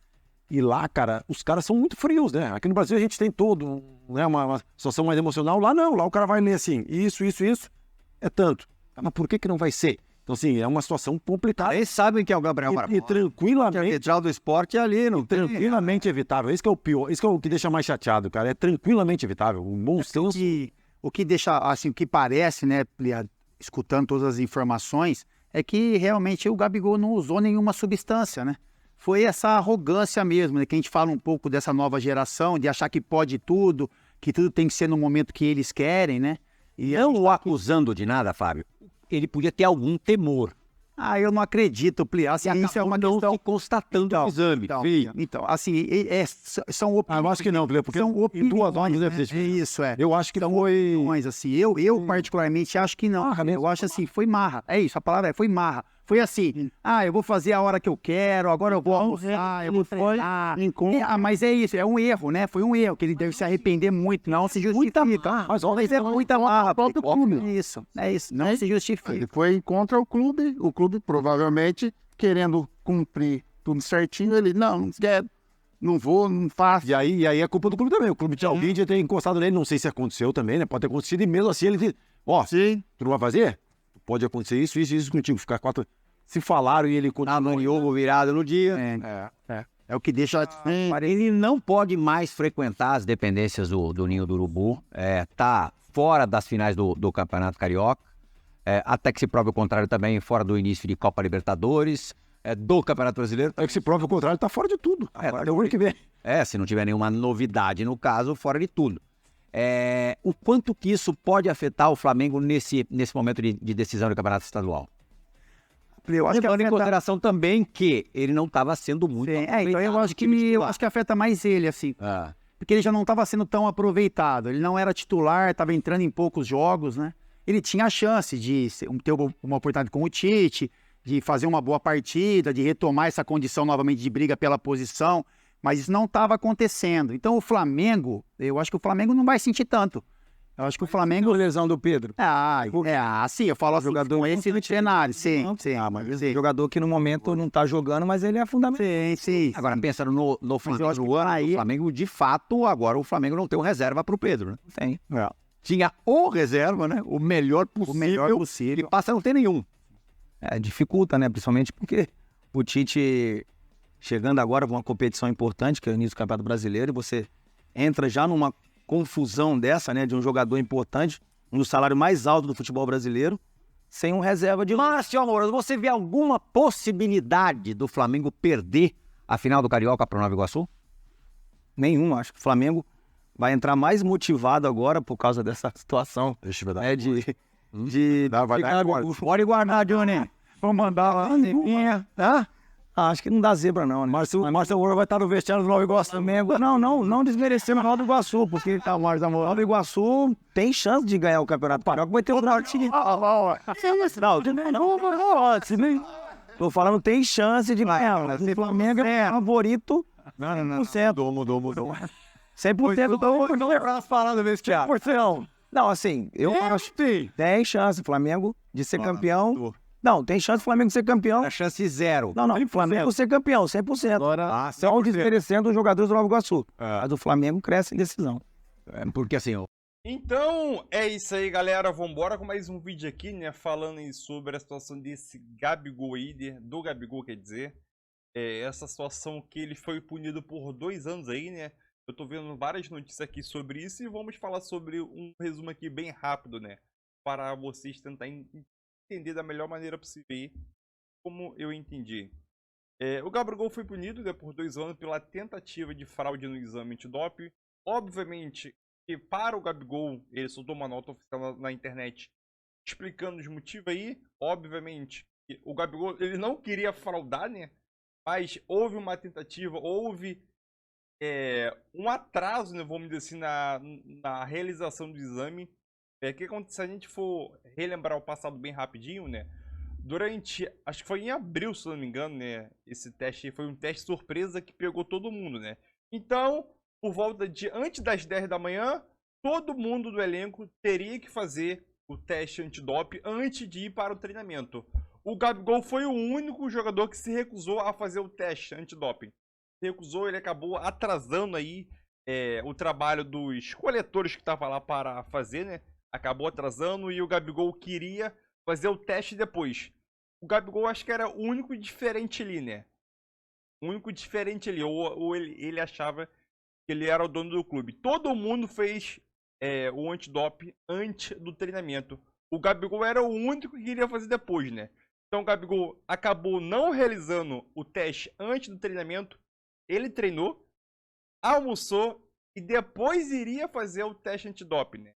e lá, cara, os caras são muito frios, né? Aqui no Brasil a gente tem todo, né, uma situação mais emocional. Lá não, lá o cara vai ler assim, isso, é tanto. Mas por que não vai ser? Então, assim, é uma situação complicada. Eles sabem que é o Gabriel Barbosa. E tranquilamente... Que a central do esporte é ali, não tem... Tranquilamente evitável. Isso que é o pior. Isso que é o que deixa mais chateado, cara. É tranquilamente evitável. Um bom senso... O que deixa, assim, o que parece, né, escutando todas as informações, é que realmente o Gabigol não usou nenhuma substância, né? Foi essa arrogância mesmo, né? Que a gente fala um pouco dessa nova geração, de achar que pode tudo, que tudo tem que ser no momento que eles querem, né? E não o acusando de nada, Fábio. Ele podia ter algum temor. Eu não acredito, Pli. Assim, isso é uma questão... se constatando o exame. Então, assim, são opiniões. Eu acho que não, porque são opiniões, em 2 anos, né? Isso, Eu acho que são foi... opiniões, assim. Eu particularmente acho que não. Eu acho assim, foi marra. É isso, a palavra foi marra. Foi assim, eu vou fazer a hora que eu quero, agora eu vou almoçar, eu vou treinar. Mas é isso, é um erro, né? Foi um erro, que ele deve se arrepender muito, não se justifica. Mas é muita marra. É isso, não se justifica. Ele foi contra o clube provavelmente querendo cumprir tudo certinho, ele, não quero, não vou, não faço. E aí é culpa do clube também, o clube tinha alguém de ter encostado nele, não sei se aconteceu também, né? Pode ter acontecido, e mesmo assim ele diz, tu não vai fazer? Pode acontecer isso contigo, ficar 4... Se falaram e ele maniou virado no dia. É o que deixa... Ele não pode mais frequentar as dependências do Ninho do Urubu, tá fora das finais do Campeonato Carioca, até que se prove o contrário também, fora do início de Copa Libertadores, do Campeonato Brasileiro. Até que se prove o contrário, tá fora de tudo. Até o ano que vem. Se não tiver nenhuma novidade no caso, fora de tudo. O quanto que isso pode afetar o Flamengo nesse momento de decisão do Campeonato Estadual? Eu acho que em consideração também que ele não estava sendo muito então eu acho que afeta mais ele, assim. Porque ele já não estava sendo tão aproveitado. Ele não era titular, estava entrando em poucos jogos, né? Ele tinha a chance de ter uma oportunidade com o Tite, de fazer uma boa partida, de retomar essa condição novamente de briga pela posição, mas isso não estava acontecendo. Então o Flamengo, eu acho que o Flamengo não vai sentir tanto. Eu acho que o Flamengo... A lesão do Pedro. Sim, eu falo assim, jogador com esse cenário, sim. Mas jogador que no momento não tá jogando, mas ele é fundamental. Sim. Agora, pensando no Flamengo, o Flamengo, de fato, agora o Flamengo não tem um reserva pro Pedro, né? Tem. Tinha o reserva, né? O melhor possível. E passa a não ter nenhum. Dificulta, né? Principalmente porque o Tite, chegando agora com uma competição importante, que é o início do Campeonato Brasileiro, e você entra já numa confusão dessa, né, de um jogador importante, um dos salários mais altos do futebol brasileiro, sem um reserva de... Márcio Amoroso, você vê alguma possibilidade do Flamengo perder a final do Carioca para o Nova Iguaçu? Nenhum, acho que o Flamengo vai entrar mais motivado agora por causa dessa situação. Deixa eu ver. Pode guardar, Johnny. Vou mandar lá, acho que não dá zebra, não, né? Márcio Amoroso vai estar no vestiário do Nova Iguaçu também. Não desmerecendo o Nova Iguaçu, porque o Nova Iguaçu tem chance de ganhar o Campeonato Carioca. Vai ter o Tô falando, tem chance de ganhar. O Flamengo é favorito. Mudou. 100% não lembrar as palavras do vestiário. Não, assim, eu acho que tem chance o Flamengo de ser campeão. Não, tem chance do Flamengo ser campeão. A chance 0. Não, o Flamengo ser campeão, 100%. Agora, só desmerecendo os jogadores do Nova Iguaçu. A do Flamengo cresce em decisão. Porque assim, Então, é isso aí, galera. Vambora com mais um vídeo aqui, né? Falando aí sobre a situação desse Gabigol aí, do Gabigol, quer dizer. Essa situação que ele foi punido por 2 anos aí, né? Eu tô vendo várias notícias aqui sobre isso e vamos falar sobre um resumo aqui bem rápido, né? Para vocês tentarem entender da melhor maneira possível aí, como eu entendi. O Gabigol foi punido, né, por 2 anos pela tentativa de fraude no exame antidoping. Obviamente que para o Gabigol, ele soltou uma nota oficial na internet explicando os motivos aí. Obviamente que o Gabigol ele não queria fraudar, né? Mas houve uma tentativa, houve um atraso, né, vamos dizer assim, na realização do exame. Que acontece se a gente for relembrar o passado bem rapidinho, né? Durante, acho que foi em abril, se não me engano, né? Esse teste foi um teste surpresa que pegou todo mundo, né? Então, por volta de antes das 10 da manhã, todo mundo do elenco teria que fazer o teste antidoping antes de ir para o treinamento. O Gabigol foi o único jogador que se recusou a fazer o teste antidoping. Se recusou, ele acabou atrasando aí o trabalho dos coletores que estavam lá para fazer, né? Acabou atrasando e o Gabigol queria fazer o teste depois. O Gabigol acho que era o único diferente ali, né? O único diferente ali. Ou ele achava que ele era o dono do clube. Todo mundo fez o antidoping antes do treinamento. O Gabigol era o único que queria fazer depois, né? Então o Gabigol acabou não realizando o teste antes do treinamento. Ele treinou, almoçou e depois iria fazer o teste antidoping, né?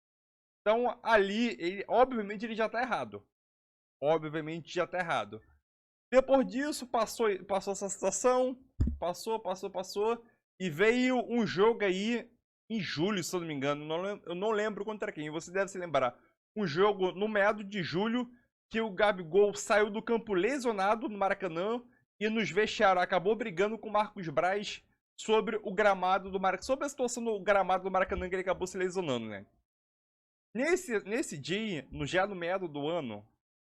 Então, ali, obviamente, ele já tá errado. Obviamente, já tá errado. Depois disso, passou essa situação, passou, e veio um jogo aí em julho, se eu não me engano, eu não lembro contra quem, você deve se lembrar. Um jogo no meado de julho, que o Gabigol saiu do campo lesionado no Maracanã e nos vestiários acabou brigando com o Marcos Braz sobre o gramado do Maracanã, sobre a situação do gramado do Maracanã, que ele acabou se lesionando, né? Nesse dia, já no meado do ano,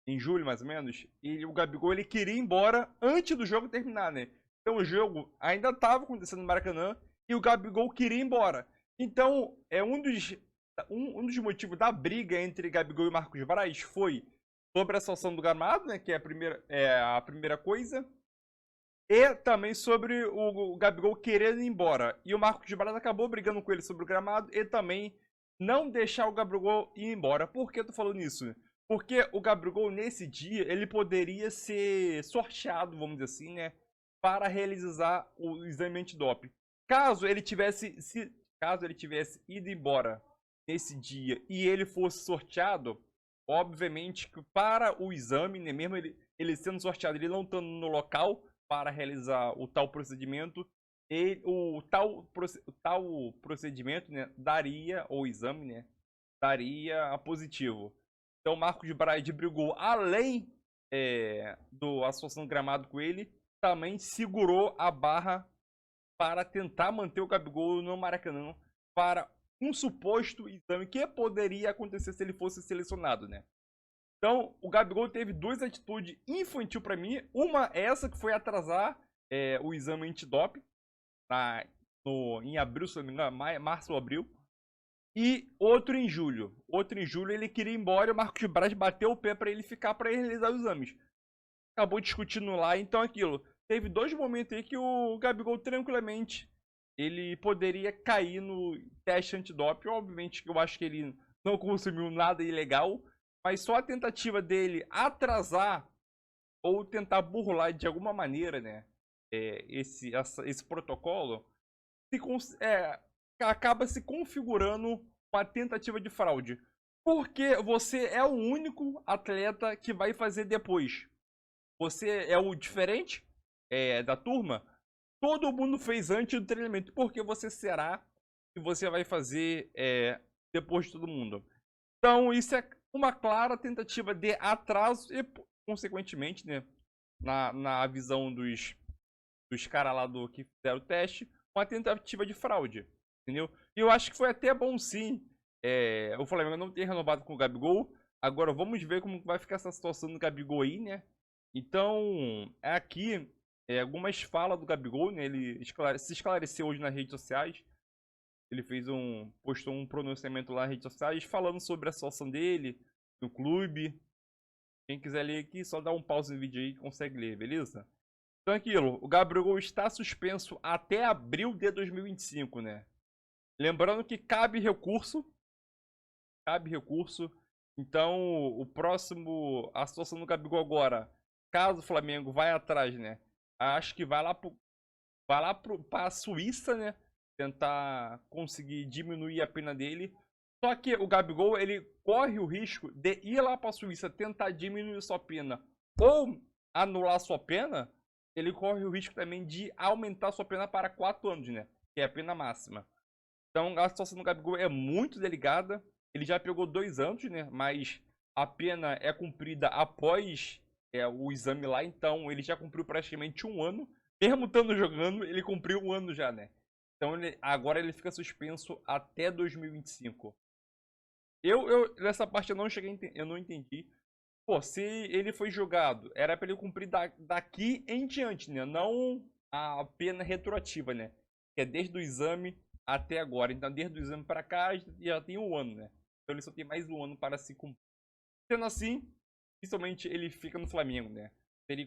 em julho mais ou menos, o Gabigol ele queria ir embora antes do jogo terminar, né? Então o jogo ainda estava acontecendo no Maracanã e o Gabigol queria ir embora. Então, um dos motivos da briga entre Gabigol e Marcos Braz foi sobre a situação do gramado, né? Que é a primeira coisa. E também sobre o Gabigol querendo ir embora. E o Marcos Braz acabou brigando com ele sobre o gramado e também não deixar o Gabigol ir embora. Por que eu tô falando isso? Porque o Gabigol, nesse dia, ele poderia ser sorteado, vamos dizer assim, né? Para realizar o exame antidoping. Caso ele tivesse ido embora nesse dia e ele fosse sorteado, obviamente que para o exame, né, mesmo ele sendo sorteado, ele não estando no local para realizar o tal procedimento, o tal procedimento, né, daria, ou exame, né, daria positivo. Então, Marcos Braz brigou além da associação gramado com ele, também segurou a barra para tentar manter o Gabigol no Maracanã para um suposto exame que poderia acontecer se ele fosse selecionado, né? Então, o Gabigol teve duas atitudes infantil para mim. Uma, essa que foi atrasar o exame antidoping em abril, se não me engano, março ou abril. E outro em julho. Ele queria ir embora e o Marcos Braz bateu o pé para ele ficar para realizar os exames. Acabou discutindo lá, então aquilo. Teve 2 momentos aí que o Gabigol tranquilamente ele poderia cair no teste antidoping. Obviamente que eu acho que ele não consumiu nada ilegal, mas só a tentativa dele atrasar ou tentar burlar de alguma maneira, né, esse protocolo acaba se configurando uma tentativa de fraude. Porque você é o único atleta que vai fazer depois. Você é o diferente da turma. Todo mundo fez antes do treinamento. Porque você será que você vai fazer depois de todo mundo. Então, isso é uma clara tentativa de atraso e, consequentemente, né, na visão dos caras lá que fizeram o teste, uma tentativa de fraude. Entendeu? E eu acho que foi até bom, sim, o Flamengo não ter renovado com o Gabigol. Agora, vamos ver como vai ficar essa situação do Gabigol aí, né? Então, aqui, algumas falas do Gabigol, né? Ele se esclareceu hoje nas redes sociais. Ele postou um pronunciamento lá nas redes sociais falando sobre a situação dele, no clube. Quem quiser ler aqui, só dá um pause no vídeo aí e consegue ler, beleza? Então aquilo, o Gabigol está suspenso até abril de 2025, né? Lembrando que cabe recurso. Então, a situação do Gabigol agora, caso o Flamengo vai atrás, né? Acho que vai lá para a Suíça, né? Tentar conseguir diminuir a pena dele. Só que o Gabigol, ele corre o risco de ir lá para a Suíça tentar diminuir sua pena ou anular sua pena. Ele corre o risco também de aumentar sua pena para 4 anos, né? Que é a pena máxima. Então a situação do Gabigol é muito delicada. Ele já pegou 2 anos, né? Mas a pena é cumprida após o exame lá. Então ele já cumpriu praticamente 1 ano. Mesmo estando jogando, ele cumpriu 1 ano já, né? Então agora ele fica suspenso até 2025. Nessa parte eu não entendi. Pô, se ele foi julgado, era para ele cumprir daqui em diante, né? Não a pena retroativa, né? Que é desde o exame até agora. Então, desde o exame para cá, já tem 1 ano, né? Então, ele só tem mais 1 ano para se cumprir. Sendo assim, principalmente ele fica no Flamengo, né? Se ele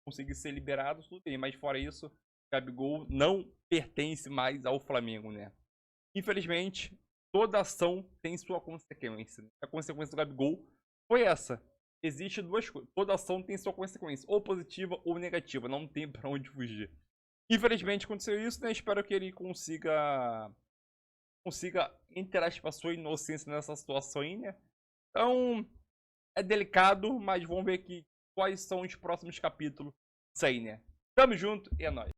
conseguir ser liberado, tudo bem. Mas fora isso, Gabigol não pertence mais ao Flamengo, né? Infelizmente, toda ação tem sua consequência. Né? A consequência do Gabigol foi essa. Existe 2 coisas. Toda ação tem sua consequência, ou positiva ou negativa. Não tem pra onde fugir. Infelizmente aconteceu isso, né? Espero que ele consiga, entre aspas, sua inocência nessa situação aí, né? Então, é delicado, mas vamos ver que quais são os próximos capítulos. Isso aí, né? Tamo junto e é nóis.